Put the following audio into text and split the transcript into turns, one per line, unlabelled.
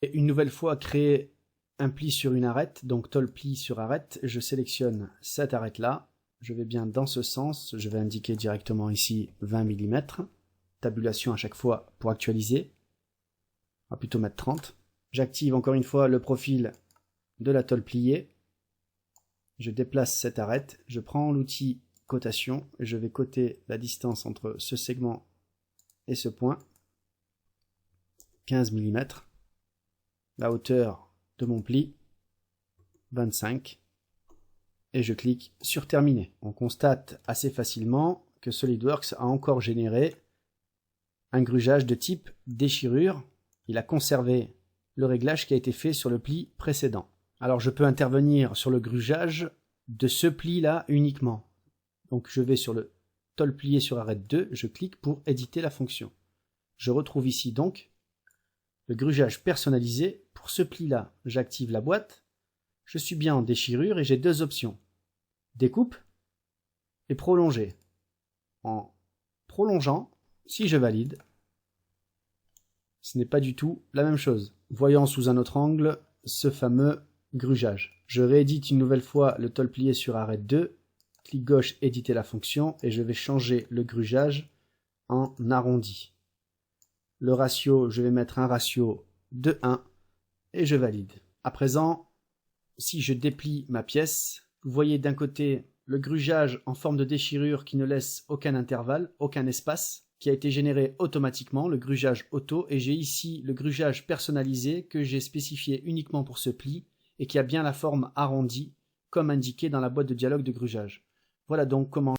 Et une nouvelle fois créer un pli sur une arête, donc tôle pli sur arête, je sélectionne cette arête-là, je vais bien dans ce sens, je vais indiquer directement ici 20 mm, tabulation à chaque fois pour actualiser, on va plutôt mettre 30. J'active encore une fois le profil de la tôle pliée, je déplace cette arête, je prends l'outil cotation, et je vais coter la distance entre ce segment et ce point, 15 mm, la hauteur de mon pli, 25, et je clique sur terminer. On constate assez facilement que SolidWorks a encore généré un grugeage de type déchirure. Il a conservé le réglage qui a été fait sur le pli précédent. Alors je peux intervenir sur le grugeage de ce pli là uniquement. Donc je vais sur le tôle plié sur arête 2, je clique pour éditer la fonction. Je retrouve ici donc le grugeage personnalisé. Pour ce pli là, j'active la boîte, je suis bien en déchirure et j'ai deux options, découpe et prolonger. En prolongeant, si je valide, ce n'est pas du tout la même chose. Voyons sous un autre angle ce fameux grugeage. Je réédite une nouvelle fois le tôle plié sur arête 2, clic gauche, éditer la fonction, et je vais changer le grugeage en arrondi. Le ratio, je vais mettre un ratio de 1 et je valide. À présent, si je déplie ma pièce, vous voyez d'un côté le grugeage en forme de déchirure qui ne laisse aucun intervalle, aucun espace, qui a été généré automatiquement, le grugeage auto, et j'ai ici le grugeage personnalisé que j'ai spécifié uniquement pour ce pli et qui a bien la forme arrondie, comme indiqué dans la boîte de dialogue de grugeage. Voilà donc comment